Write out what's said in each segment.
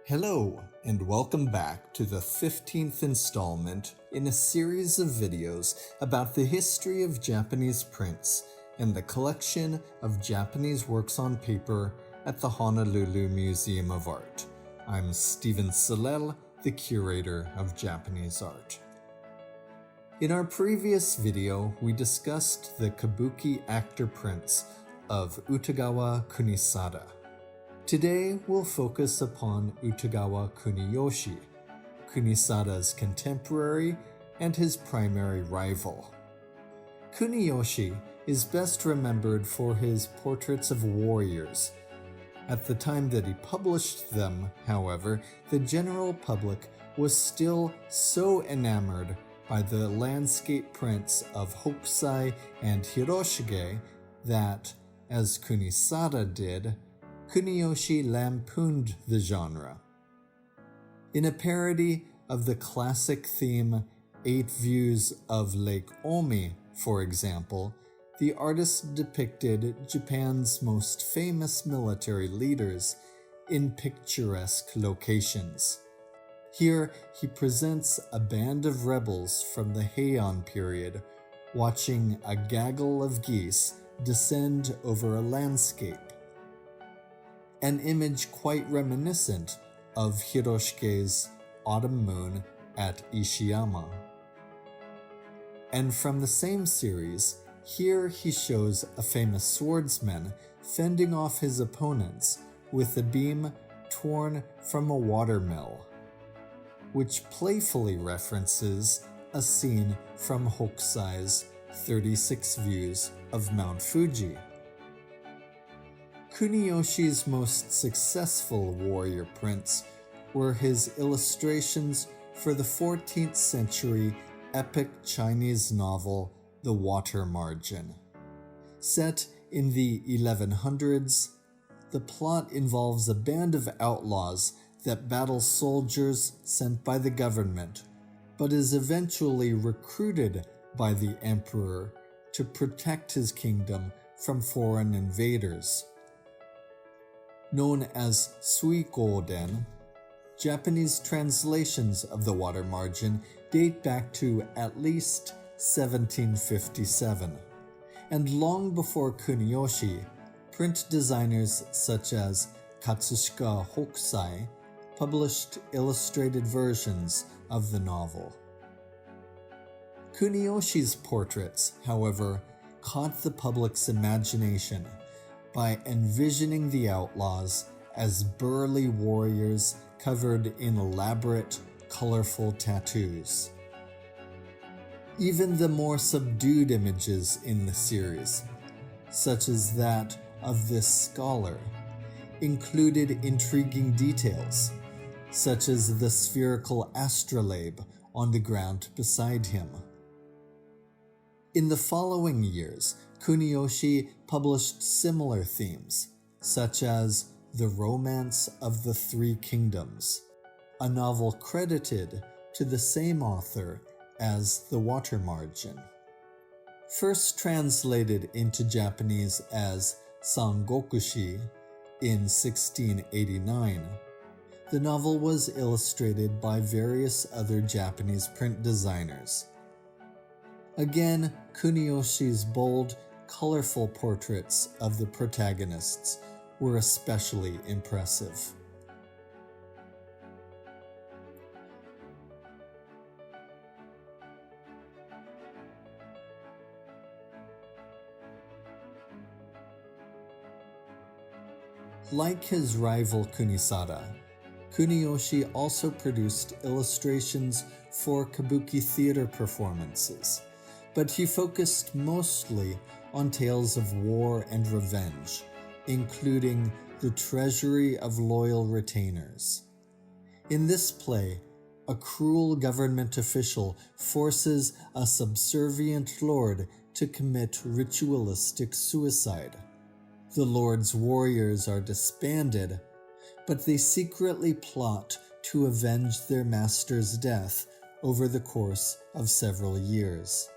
Hello, and welcome back to the 15th installment in a series of videos about the history of Japanese prints and the collection of Japanese works on paper at the Honolulu Museum of Art. I'm Stephen Salel, the curator of Japanese art. In our previous video, we discussed the kabuki actor prints of Utagawa Kunisada. Today, we'll focus upon Utagawa Kuniyoshi, Kunisada's contemporary and his primary rival. Kuniyoshi is best remembered for his portraits of warriors. At the time that he published them, however, the general public was still so enamored by the landscape prints of Hokusai and Hiroshige that, as Kunisada did, Kuniyoshi lampooned the genre. In a parody of the classic theme 8 Views of Lake Omi, for example, the artist depicted Japan's most famous military leaders in picturesque locations. Here, he presents a band of rebels from the Heian period watching a gaggle of geese descend over a landscape, an image quite reminiscent of Hiroshige's Autumn Moon at Ishiyama. And from the same series, here he shows a famous swordsman fending off his opponents with a beam torn from a watermill, which playfully references a scene from Hokusai's 36 Views of Mount Fuji. Kuniyoshi's most successful warrior prints were his illustrations for the 14th century epic Chinese novel The Water Margin. Set in the 1100s, the plot involves a band of outlaws that battle soldiers sent by the government, but is eventually recruited by the emperor to protect his kingdom from foreign invaders. Known as Suikoden, Japanese translations of The Water Margin date back to at least 1757, and long before Kuniyoshi, print designers such as Katsushika Hokusai published illustrated versions of the novel. Kuniyoshi's portraits, however, caught the public's imagination by envisioning the outlaws as burly warriors covered in elaborate, colorful tattoos. Even the more subdued images in the series, such as that of this scholar, included intriguing details, such as the spherical astrolabe on the ground beside him. In the following years, Kuniyoshi published similar themes, such as The Romance of the Three Kingdoms, a novel credited to the same author as The Water Margin. First translated into Japanese as Sangokushi in 1689, the novel was illustrated by various other Japanese print designers. Again, Kuniyoshi's bold, colorful portraits of the protagonists were especially impressive. Like his rival Kunisada, Kuniyoshi also produced illustrations for kabuki theater performances, but he focused mostly on tales of war and revenge, including The Treasury of Loyal Retainers. In this play, a cruel government official forces a subservient lord to commit ritualistic suicide. The lord's warriors are disbanded, but they secretly plot to avenge their master's death over the course of several years.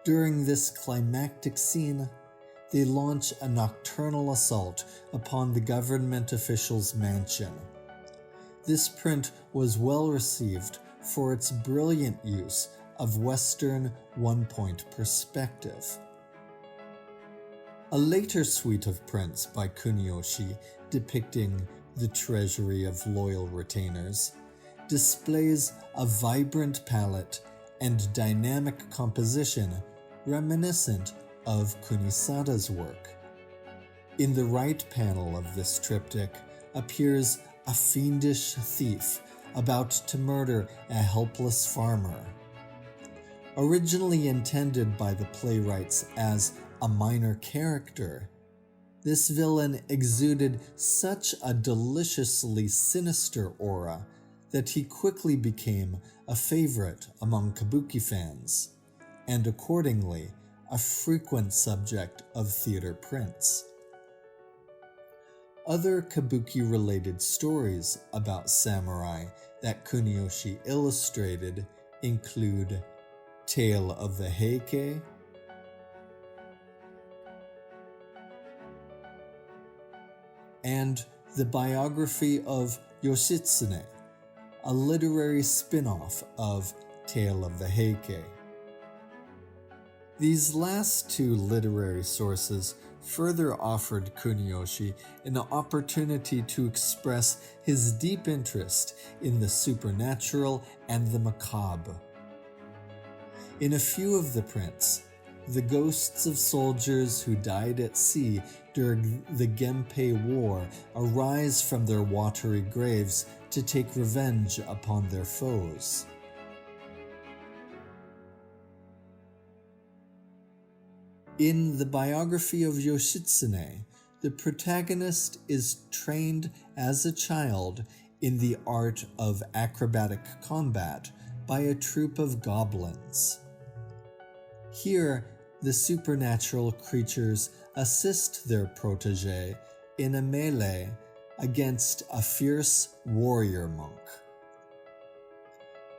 During this climactic scene, they launch a nocturnal assault upon the government official's mansion. This print was well received for its brilliant use of Western one-point perspective. A later suite of prints by Kuniyoshi depicting the treasury of loyal retainers displays a vibrant palette and dynamic composition reminiscent of Kunisada's work. In the right panel of this triptych appears a fiendish thief about to murder a helpless farmer. Originally intended by the playwrights as a minor character, this villain exuded such a deliciously sinister aura that he quickly became a favorite among kabuki fans, and accordingly a frequent subject of theater prints. Other kabuki-related stories about samurai that Kuniyoshi illustrated include Tale of the Heike, and the biography of Yoshitsune, a literary spin-off of Tale of the Heike. These last two literary sources further offered Kuniyoshi an opportunity to express his deep interest in the supernatural and the macabre. In a few of the prints, the ghosts of soldiers who died at sea during the Genpei War arise from their watery graves to take revenge upon their foes. In the biography of Yoshitsune, the protagonist is trained as a child in the art of acrobatic combat by a troupe of goblins. Here, the supernatural creatures assist their protege in a melee against a fierce warrior monk.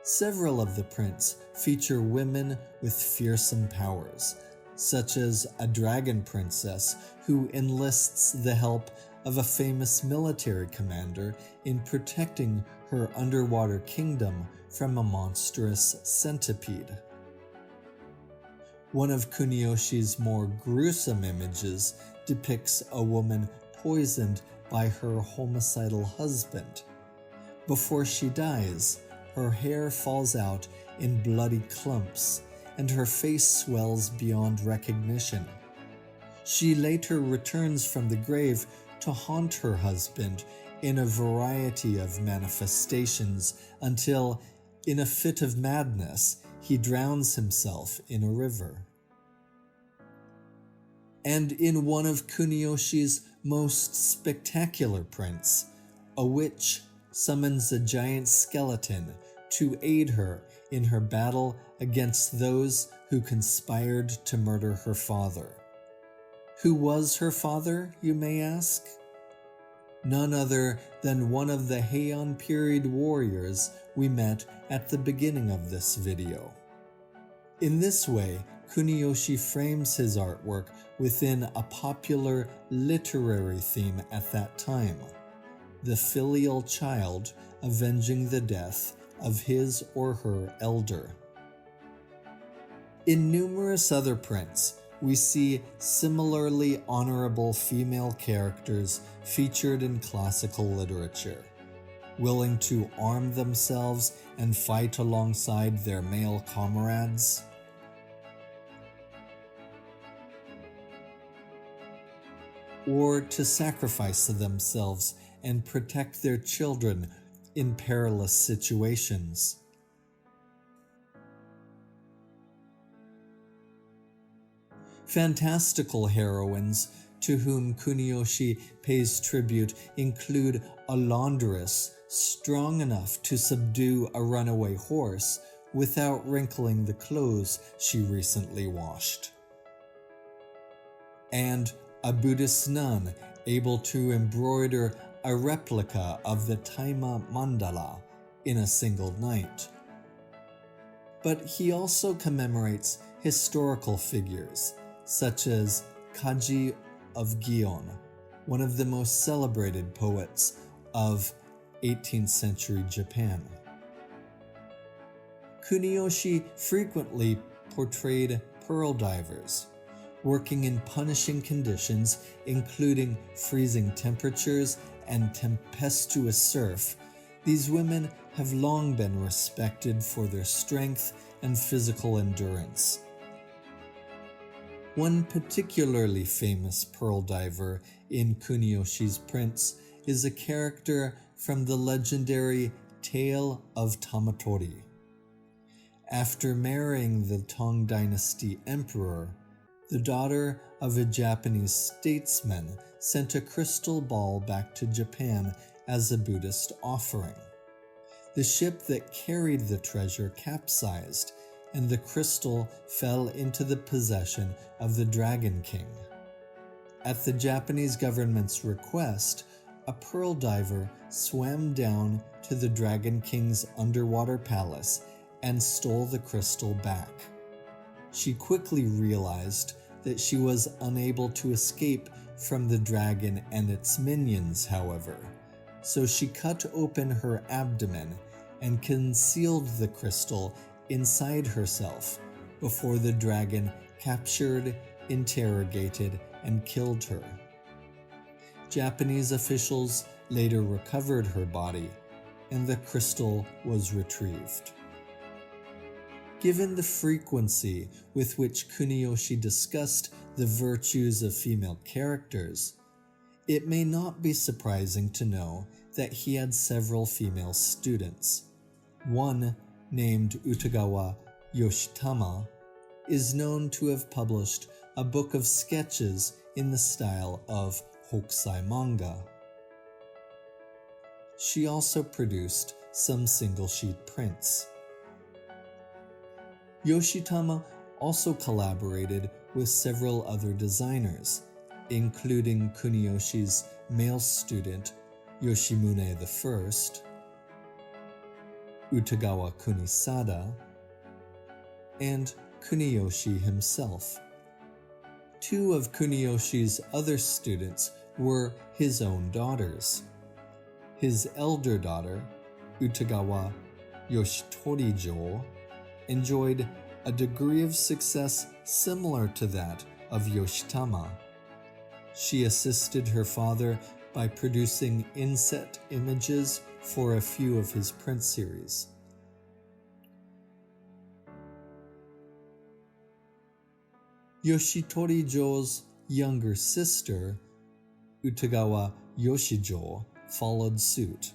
Several of the prints feature women with fearsome powers, such as a dragon princess who enlists the help of a famous military commander in protecting her underwater kingdom from a monstrous centipede. One of Kuniyoshi's more gruesome images depicts a woman poisoned by her homicidal husband. Before she dies, her hair falls out in bloody clumps, and her face swells beyond recognition. She later returns from the grave to haunt her husband in a variety of manifestations until, in a fit of madness, he drowns himself in a river. And in one of Kuniyoshi's most spectacular prints, a witch summons a giant skeleton to aid her in her battle against those who conspired to murder her father. Who was her father, you may ask? None other than one of the Heian period warriors we met at the beginning of this video. In this way, Kuniyoshi frames his artwork within a popular literary theme at that time: the filial child avenging the death of his or her elder. In numerous other prints, we see similarly honorable female characters featured in classical literature, willing to arm themselves and fight alongside their male comrades. Or to sacrifice themselves and protect their children in perilous situations. Fantastical heroines to whom Kuniyoshi pays tribute include a laundress strong enough to subdue a runaway horse without wrinkling the clothes she recently washed, and a Buddhist nun able to embroider a replica of the Taima mandala in a single night. But he also commemorates historical figures, such as Kaji of Gion, one of the most celebrated poets of 18th century Japan. Kuniyoshi frequently portrayed pearl divers, working in punishing conditions including freezing temperatures and tempestuous surf. These women have long been respected for their strength and physical endurance. One particularly famous pearl diver in Kuniyoshi's prints is a character from the legendary Tale of Tamatori. After marrying the Tang Dynasty emperor, the daughter of a Japanese statesman sent a crystal ball back to Japan as a Buddhist offering. The ship that carried the treasure capsized, and the crystal fell into the possession of the Dragon King. At the Japanese government's request, a pearl diver swam down to the Dragon King's underwater palace and stole the crystal back. She quickly realized that she was unable to escape from the dragon and its minions, however, so she cut open her abdomen and concealed the crystal inside herself before the dragon captured, interrogated, and killed her. Japanese officials later recovered her body, and the crystal was retrieved. Given the frequency with which Kuniyoshi discussed the virtues of female characters, it may not be surprising to know that he had several female students. One, named Utagawa Yoshitama, is known to have published a book of sketches in the style of Hokusai manga. She also produced some single-sheet prints. Yoshitama also collaborated with several other designers, including Kuniyoshi's male student Yoshimune I, Utagawa Kunisada, and Kuniyoshi himself. Two of Kuniyoshi's other students were his own daughters. His elder daughter, Utagawa Yoshitorijo, enjoyed a degree of success similar to that of Yoshitama. She assisted her father by producing inset images for a few of his print series. Yoshitorijo's younger sister, Utagawa Yoshijo, followed suit.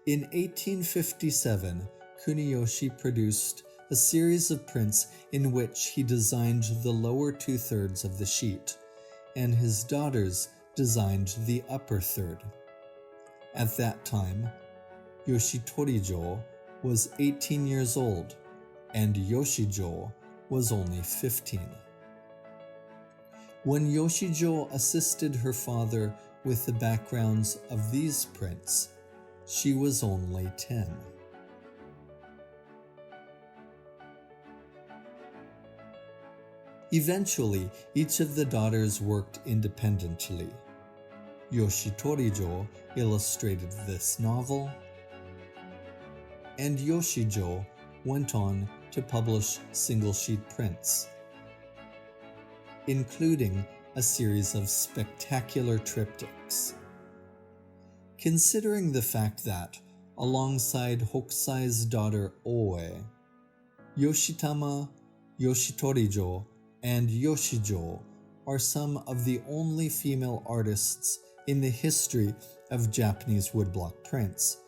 In 1857, Kuniyoshi produced a series of prints in which he designed the lower two-thirds of the sheet, and his daughters designed the upper third. At that time, Yoshitorijo was 18 years old, and Yoshijo was only 15. When Yoshijo assisted her father with the backgrounds of these prints, she was only 10. Eventually, each of the daughters worked independently. Yoshitorijo illustrated this novel, and Yoshijo went on to publish single-sheet prints, including a series of spectacular triptychs. Considering the fact that, alongside Hokusai's daughter Oe, Yoshitama, Yoshitorijo, and Yoshijo are some of the only female artists in the history of Japanese woodblock prints,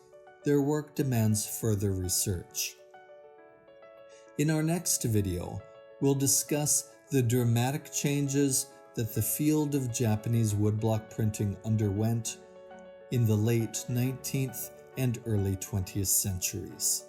their work demands further research. In our next video, we'll discuss the dramatic changes that the field of Japanese woodblock printing underwent in the late 19th and early 20th centuries.